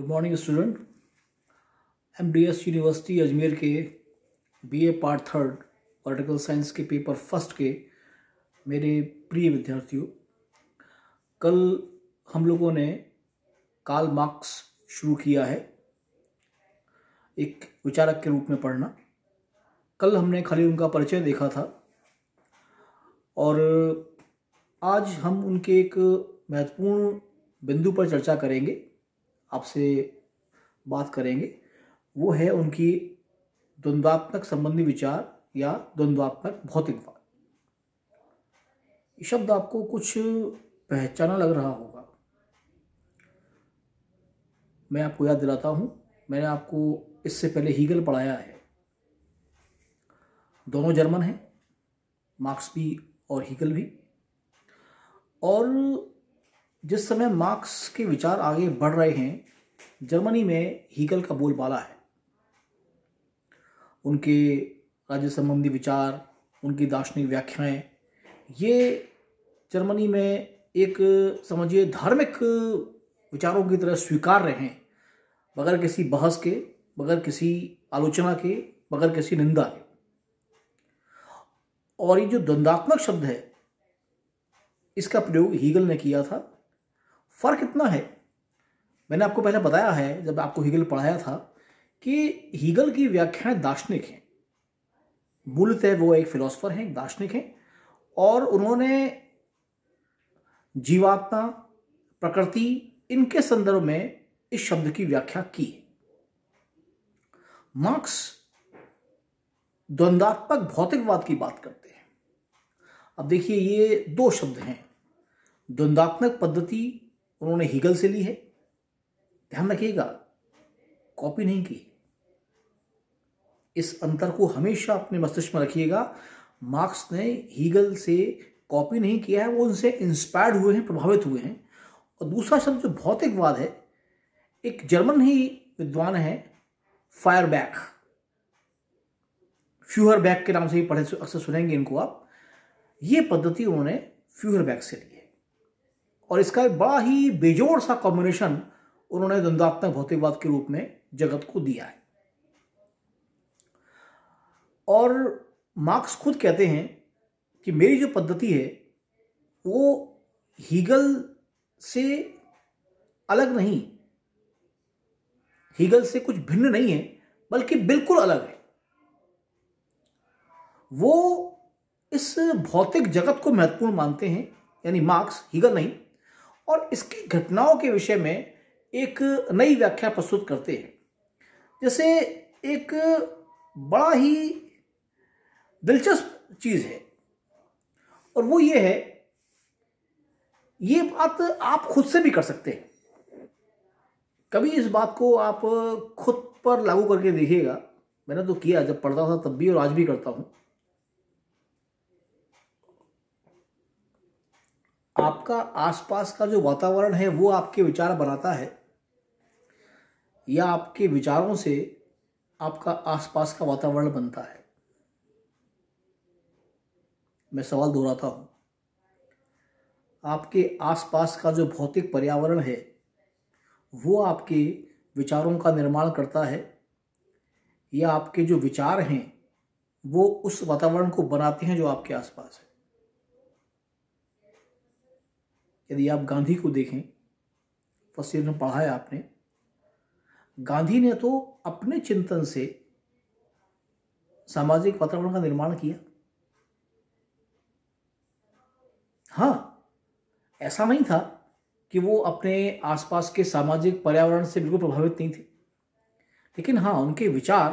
Good morning student. MDS university Ajmer के BA part third political science के paper first के मेरे प्रिय विद्यार्थियों, कल हम लोगों ने कार्ल मार्क्स शुरू किया है एक विचारक के रूप में पढ़ना। कल हमने खाली उनका परिचय देखा था और आज हम उनके एक महत्वपूर्ण बिंदु पर चर्चा करेंगे, आपसे बात करेंगे। वो है उनकी द्वंद्वात्मक संबंधी विचार या द्वंद्वात्मक भौतिकवाद। ये शब्द आपको कुछ पहचाना लग रहा होगा। मैं आपको याद दिलाता हूं, मैंने आपको इससे पहले हीगल पढ़ाया है। दोनों जर्मन हैं, मार्क्स भी और हीगल भी। और जिस समय मार्क्स के विचार आगे बढ़ रहे हैं, जर्मनी में हीगल का बोलबाला है। उनके राज्य संबंधी विचार, उनकी दार्शनिक व्याख्याएं, ये जर्मनी में एक समझिए धार्मिक विचारों की तरह स्वीकार्य हैं, बगैर किसी बहस के, बगैर किसी आलोचना के, बगैर किसी निंदा के। और ये जो द्वंद्वात्मक शब्द है, इसका प्रयोग हीगल ने किया था। फर्क इतना है, मैंने आपको पहले बताया है जब आपको हीगल पढ़ाया था कि हीगल की व्याख्याएं दार्शनिक हैं। मूलतः वो एक फिलोसोफर हैं, एक दार्शनिक हैं, और उन्होंने जीवात्मा, प्रकृति, इनके संदर्भ में इस शब्द की व्याख्या की है। मार्क्स द्वंद्वात्मक भौतिकवाद की बात करते हैं। अब देखिए, ये दो शब्द हैं। द्वंद्वात्मक पद्धति उन्होंने हीगल से ली है, ध्यान रखिएगा, कॉपी नहीं की। इस अंतर को हमेशा अपने मस्तिष्क में रखिएगा। मार्क्स ने हीगल से कॉपी नहीं किया है, वो उनसे इंस्पायर्ड हुए हैं, प्रभावित हुए हैं। और दूसरा शब्द जो भौतिकवाद है, एक जर्मन ही विद्वान है, फायरबैक, फ्यूहरबैक के नाम से ही पढ़े, अक्सर सुनेंगे इनको आप। ये पद्धति उन्होंने फ्यूहरबैक से ली है और इसका एक बड़ा ही बेजोड़ सा कॉम्बिनेशन उन्होंने द्वंद्वात्मक भौतिकवाद के रूप में जगत को दिया है। और मार्क्स खुद कहते हैं कि मेरी जो पद्धति है वो हीगल से अलग नहीं, हीगल से कुछ भिन्न नहीं है, बल्कि बिल्कुल अलग है। वो इस भौतिक जगत को महत्वपूर्ण मानते हैं, यानी मार्क्स, हीगल नहीं, और इसकी घटनाओं के विषय में एक नई व्याख्या प्रस्तुत करते हैं। जैसे एक बड़ा ही दिलचस्प चीज है, और वो ये है, ये बात आप खुद से भी कर सकते हैं। कभी इस बात को आप खुद पर लागू करके देखिएगा। मैंने तो किया, जब पढ़ता था तब भी और आज भी करता हूं। आपका आसपास का जो वातावरण है वो आपके विचार बनाता है, या आपके विचारों से आपका आसपास का वातावरण बनता है? मैं सवाल दोहराता हूं। आपके आसपास का जो भौतिक पर्यावरण है वो आपके विचारों का निर्माण करता है, या आपके जो विचार हैं वो उस वातावरण को बनाते हैं जो आपके आसपास है? यदि आप गांधी को देखें, फर्स्ट ईयर में पढ़ा है आपने, गांधी ने तो अपने चिंतन से सामाजिक वातावरण का निर्माण किया। हाँ, ऐसा नहीं था कि वो अपने आसपास के सामाजिक पर्यावरण से बिल्कुल प्रभावित नहीं थे, लेकिन हाँ, उनके विचार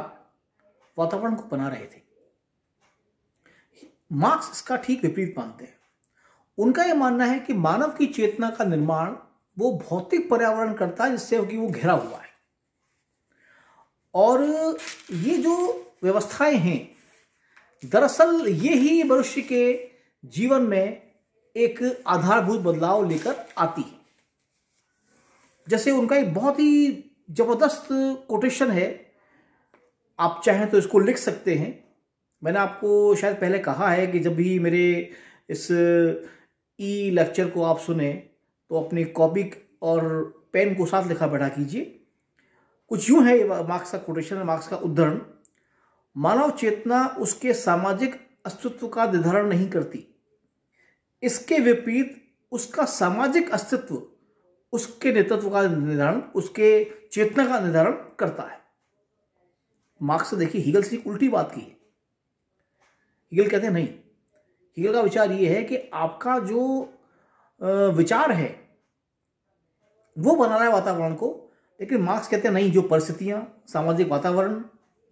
वातावरण को बना रहे थे। मार्क्स इसका ठीक विपरीत मानते हैं। उनका यह मानना है कि मानव की चेतना का निर्माण वो भौतिक पर्यावरण करता है जिससे कि वो घिरा हुआ है। और ये जो व्यवस्थाएं हैं, दरअसल ये ही मनुष्य के जीवन में एक आधारभूत बदलाव लेकर आती है। जैसे उनका एक बहुत ही जबरदस्त कोटेशन है, आप चाहें तो इसको लिख सकते हैं। मैंने आपको शायद पहले कहा है कि जब भी मेरे इस लेक्चर को आप सुने तो अपनी कॉपी और पेन को साथ लिखा बैठा कीजिए। कुछ यूं है, मार्क्स का कोटेशन है, मार्क्स का उद्धरण, मानव चेतना उसके सामाजिक अस्तित्व का निर्धारण नहीं करती, इसके विपरीत उसका सामाजिक अस्तित्व उसके नेतृत्व का निर्धारण, उसके चेतना का निर्धारण करता है। मार्क्स ने देखिए हीगल से एक उल्टी बात की है। हीगल कहते हैं नहीं, हीगल का विचार ये है कि आपका जो विचार है वो बना रहा है वातावरण को, लेकिन मार्क्स कहते हैं नहीं, जो परिस्थितियां, सामाजिक वातावरण,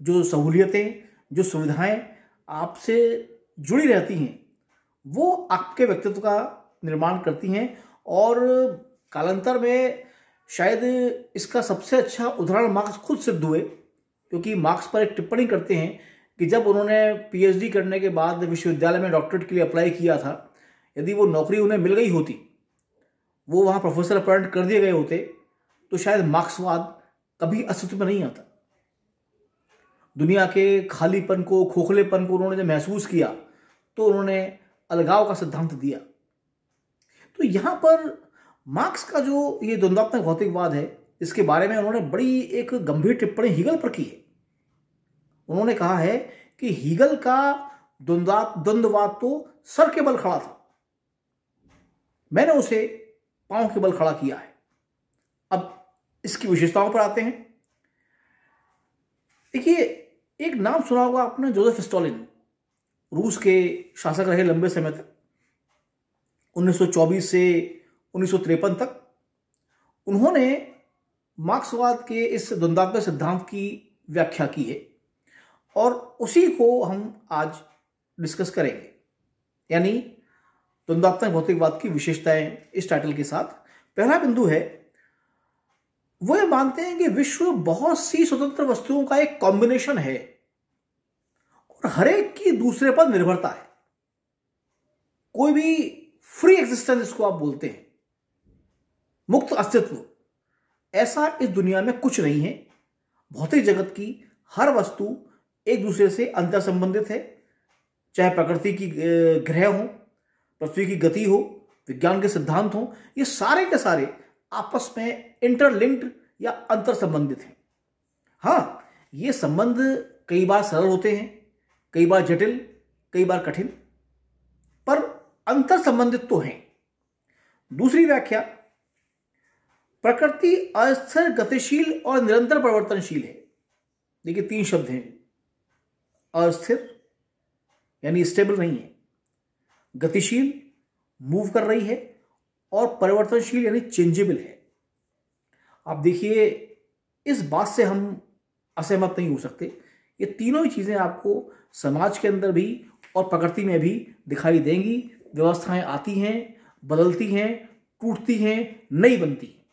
जो सहूलियतें, जो सुविधाएं आपसे जुड़ी रहती हैं वो आपके व्यक्तित्व का निर्माण करती हैं। और कालांतर में शायद इसका सबसे अच्छा उदाहरण मार्क्स खुद सिद्ध हुए, क्योंकि मार्क्स पर एक टिप्पणी करते हैं कि जब उन्होंने पीएचडी करने के बाद विश्वविद्यालय में डॉक्टरेट के लिए अप्लाई किया था, यदि वो नौकरी उन्हें मिल गई होती, वो वहाँ प्रोफेसर अपॉइंट कर दिए गए होते, तो शायद मार्क्सवाद कभी अस्तित्व में नहीं आता। दुनिया के खालीपन को, खोखलेपन को उन्होंने जब महसूस किया तो उन्होंने अलगाव का सिद्धांत दिया। तो यहाँ पर मार्क्स का जो ये द्वंद्वात्मक भौतिकवाद है, इसके बारे में उन्होंने बड़ी एक गंभीर टिप्पणी हीगल पर की है। उन्होंने कहा है कि हीगल का द्वंद्ववाद तो सर के बल खड़ा था, मैंने उसे पांव के बल खड़ा किया है। अब इसकी विशेषताओं पर आते हैं। देखिए, एक नाम सुना होगा आपने, जोसेफ स्टॉलिन, रूस के शासक रहे लंबे समय तक, 1924 से 1953 तक। उन्होंने मार्क्सवाद के इस द्वंद्वात्मक सिद्धांत की व्याख्या की है और उसी को हम आज डिस्कस करेंगे, यानी द्वंद्वात्मक भौतिकवाद की विशेषताएं इस टाइटल के साथ। पहला बिंदु है, वो ये मानते हैं कि विश्व बहुत सी स्वतंत्र वस्तुओं का एक कॉम्बिनेशन है और हर एक की दूसरे पर निर्भरता है। कोई भी फ्री एग्जिस्टेंस जिसको आप बोलते हैं, मुक्त अस्तित्व, ऐसा इस दुनिया में कुछ नहीं है। भौतिक जगत की हर वस्तु एक दूसरे से अंतर संबंधित है, चाहे प्रकृति की ग्रह हो, पृथ्वी की गति हो, विज्ञान के सिद्धांत हो, ये सारे के सारे आपस में इंटरलिंक्ड या अंतर संबंधित हैं। हाँ, ये संबंध कई बार सरल होते हैं, कई बार जटिल, कई बार कठिन, पर अंतर संबंधित तो हैं। दूसरी व्याख्या, प्रकृति अस्थिर, गतिशील और निरंतर परिवर्तनशील है। देखिए, 3 शब्द हैं। अस्थिर यानी स्टेबल नहीं है, गतिशील मूव कर रही है, और परिवर्तनशील यानी चेंजेबल है। आप देखिए, इस बात से हम असहमत नहीं हो सकते। ये तीनों ही चीजें आपको समाज के अंदर भी और प्रकृति में भी दिखाई देंगी। व्यवस्थाएं आती हैं, बदलती हैं, टूटती हैं, नई बनती हैं।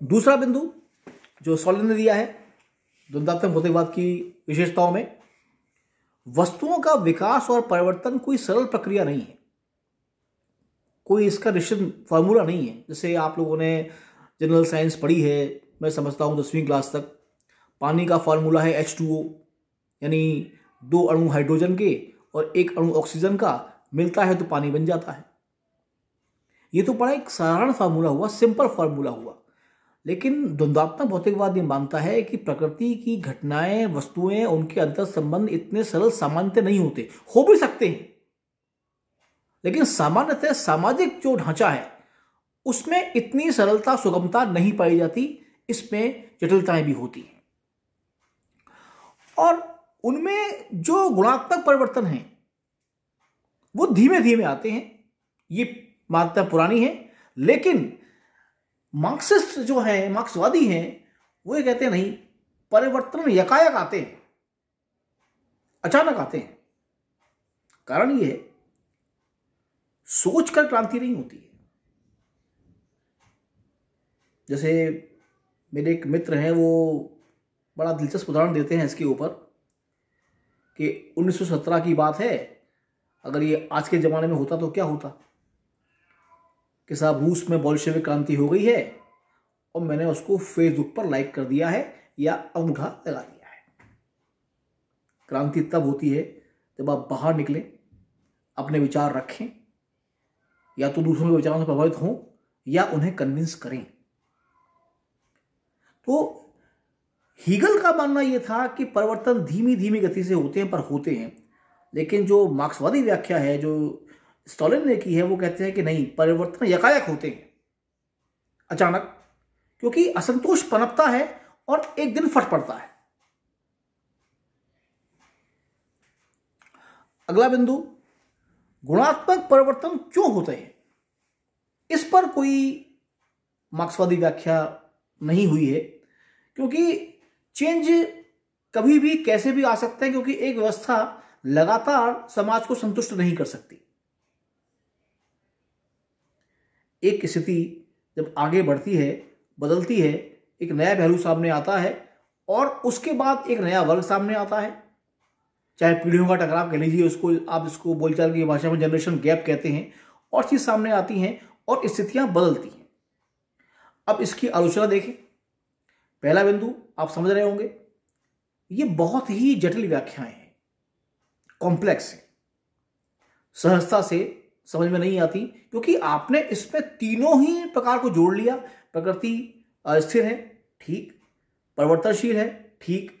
दूसरा बिंदु जो स्टॉलिन ने दिया है द्वंद्वात्मक भौतिकवाद की विशेषताओं में, वस्तुओं का विकास और परिवर्तन कोई सरल प्रक्रिया नहीं है, कोई इसका निश्चित फॉर्मूला नहीं है। जैसे आप लोगों ने जनरल साइंस पढ़ी है, मैं समझता हूँ 10वीं क्लास तक। पानी का फॉर्मूला है H2O, यानी 2 अणु हाइड्रोजन के और 1 अणु ऑक्सीजन का मिलता है तो पानी बन जाता है। ये तो बड़ा एक साधारण फार्मूला हुआ, सिंपल फार्मूला हुआ। लेकिन द्वंद्वात्मक भौतिकवाद ये मानता है कि प्रकृति की घटनाएं, वस्तुएं, उनके अंतर संबंध इतने सरल सामान्यतः नहीं होते, हो भी सकते हैं, लेकिन सामान्यतः सामाजिक जो ढांचा है उसमें इतनी सरलता, सुगमता नहीं पाई जाती, इसमें जटिलताएं भी होती हैं। और उनमें जो गुणात्मक परिवर्तन हैं वो धीमे धीमे आते हैं। ये मान्यता पुरानी है, लेकिन मार्क्सिस्ट जो हैं, मार्क्सवादी हैं, वो ये कहते हैं नहीं, परिवर्तन यकायक आते हैं, अचानक आते हैं। कारण ये है, सोचकर क्रांति नहीं होती है। जैसे मेरे एक मित्र हैं, वो बड़ा दिलचस्प उदाहरण देते हैं इसके ऊपर कि 1917 की बात है, अगर ये आज के ज़माने में होता तो क्या होता कि साहब रूस में बोल्शेविक क्रांति हो गई है और मैंने उसको फेसबुक पर लाइक कर दिया है या अंगूठा लगा दिया है। क्रांति तब होती है जब आप बाहर निकलें, अपने विचार रखें, या तो दूसरों के विचारों से प्रभावित हों या उन्हें कन्विंस करें। तो हीगल का मानना यह था कि परिवर्तन धीमी धीमी गति से होते हैं, पर होते हैं। लेकिन जो मार्क्सवादी व्याख्या है जो स्टालिन ने की है, वो कहते हैं कि नहीं, परिवर्तन यकायक होते हैं, अचानक, क्योंकि असंतोष पनपता है और एक दिन फट पड़ता है। अगला बिंदु, गुणात्मक परिवर्तन क्यों होते हैं? इस पर कोई मार्क्सवादी व्याख्या नहीं हुई है, क्योंकि चेंज कभी भी कैसे भी आ सकता है, क्योंकि एक व्यवस्था लगातार समाज को संतुष्ट नहीं कर सकती। एक स्थिति जब आगे बढ़ती है, बदलती है, एक नया पहलू सामने आता है और उसके बाद एक नया वर्ग सामने आता है, चाहे पीढ़ियों का टकराव कह लीजिए उसको, आप इसको बोलचाल की भाषा में जनरेशन गैप कहते हैं, और चीज सामने आती हैं और स्थितियां बदलती हैं। अब इसकी आलोचना देखें। पहला बिंदु आप समझ रहे होंगे, ये बहुत ही जटिल व्याख्याएं हैं, कॉम्प्लेक्स है, सहजता से समझ में नहीं आती, क्योंकि आपने इसमें तीनों ही प्रकार को जोड़ लिया। प्रकृति अस्थिर है, ठीक, परिवर्तनशील है, ठीक,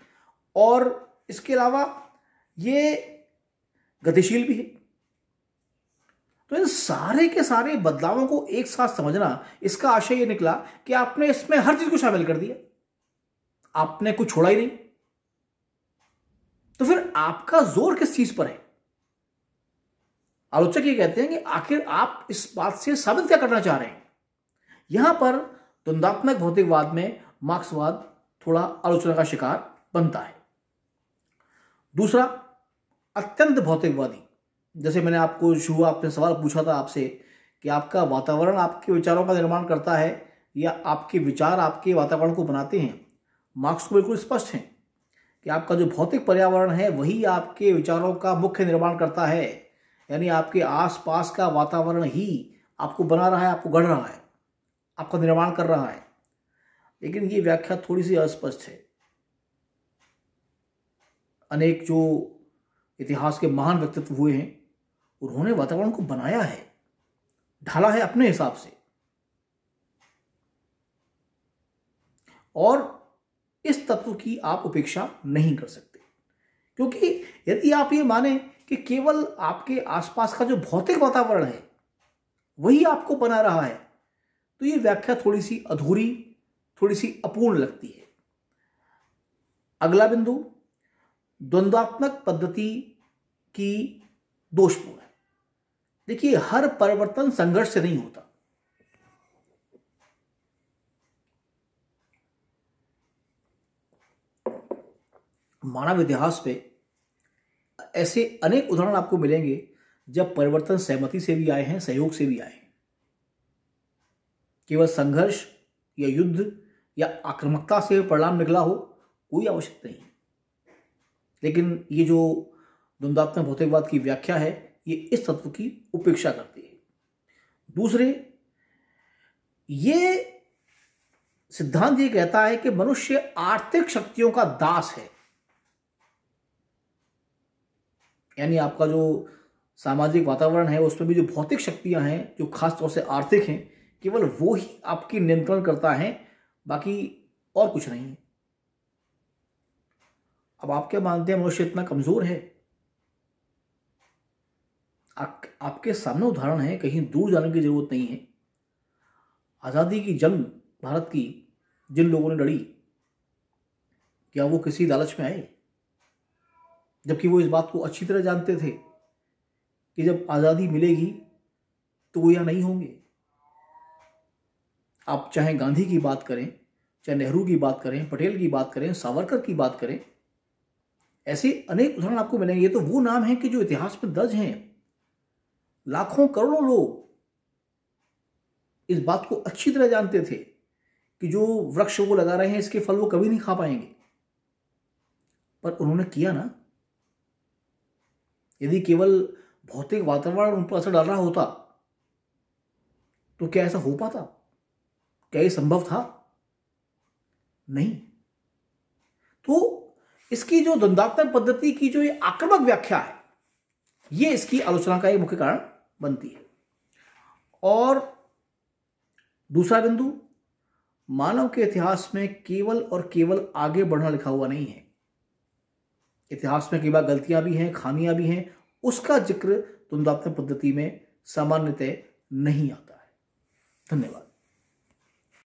और इसके अलावा ये गतिशील भी है। तो इन सारे के सारे बदलावों को एक साथ समझना, इसका आशय ये निकला कि आपने इसमें हर चीज को शामिल कर दिया, आपने कुछ छोड़ा ही नहीं। तो फिर आपका जोर किस चीज पर है? आलोचक ये कहते हैं कि आखिर आप इस बात से साबित क्या करना चाह रहे हैं? यहां पर द्वंद्वात्मक भौतिकवाद में मार्क्सवाद थोड़ा आलोचना का शिकार बनता है। दूसरा, अत्यंत भौतिकवादी, जैसे मैंने आपको आपने सवाल पूछा था आपसे कि आपका वातावरण आपके विचारों का निर्माण करता है या आपके विचार आपके वातावरण को बनाते हैं। मार्क्स को बिल्कुल स्पष्ट है कि आपका जो भौतिक पर्यावरण है वही आपके विचारों का मुख्य निर्माण करता है, यानी आपके आसपास का वातावरण ही आपको बना रहा है, आपको गढ़ रहा है, आपका निर्माण कर रहा है। लेकिन ये व्याख्या थोड़ी सी अस्पष्ट है। अनेक जो इतिहास के महान व्यक्तित्व हुए हैं, उन्होंने वातावरण को बनाया है, ढाला है अपने हिसाब से, और इस तत्व की आप उपेक्षा नहीं कर सकते। क्योंकि यदि आप ये माने कि केवल आपके आसपास का जो भौतिक वातावरण है वही आपको बना रहा है, तो ये व्याख्या थोड़ी सी अधूरी, थोड़ी सी अपूर्ण लगती है। अगला बिंदु, द्वंद्वात्मक पद्धति की दोषपूर्ण है। देखिए, हर परिवर्तन संघर्ष से नहीं होता। मानव इतिहास पे ऐसे अनेक उदाहरण आपको मिलेंगे जब परिवर्तन सहमति से भी आए हैं, सहयोग से भी आए हैं। केवल संघर्ष या युद्ध या आक्रामकता से परिणाम निकला हो, कोई आवश्यकता नहीं। लेकिन ये जो द्वंद्वात्मक भौतिकवाद की व्याख्या है, ये इस तत्व की उपेक्षा करती है। दूसरे, ये सिद्धांत ये कहता है कि मनुष्य आर्थिक शक्तियों का दास है, यानी आपका जो सामाजिक वातावरण है उसमें भी जो भौतिक शक्तियां हैं, जो खासतौर से आर्थिक हैं, केवल वो ही आपकी नियंत्रण करता है, बाकी और कुछ नहीं है। अब आप क्या मानते हैं, मनुष्य इतना कमजोर है? आपके सामने उदाहरण है, कहीं दूर जाने की जरूरत नहीं है। आजादी की जंग भारत की जिन लोगों ने लड़ी, क्या वो किसी लालच में आए? जबकि वो इस बात को अच्छी तरह जानते थे कि जब आजादी मिलेगी तो वो यहां नहीं होंगे। आप चाहे गांधी की बात करें, चाहे नेहरू की बात करें, पटेल की बात करें, सावरकर की बात करें, ऐसे अनेक उदाहरण आपको मिलेंगे। ये तो वो नाम है कि जो इतिहास में दर्ज हैं। लाखों करोड़ों लोग इस बात को अच्छी तरह जानते थे कि जो वृक्ष वो लगा रहे हैं इसके फल वो कभी नहीं खा पाएंगे, पर उन्होंने किया ना। यदि केवल भौतिक वातावरण उन पर असर डाल रहा होता तो क्या ऐसा हो पाता? क्या ये संभव था? नहीं। तो इसकी जो द्वंद्वात्मक पद्धति की जो ये आक्रामक व्याख्या है, ये इसकी आलोचना का एक मुख्य कारण बनती है। और दूसरा बिंदु, मानव के इतिहास में केवल और केवल आगे बढ़ना लिखा हुआ नहीं है। इतिहास में कई बार गलतियां भी हैं, खामियां भी हैं, उसका जिक्र तुलनात्मक पद्धति में सामान्यतः नहीं आता है। धन्यवाद।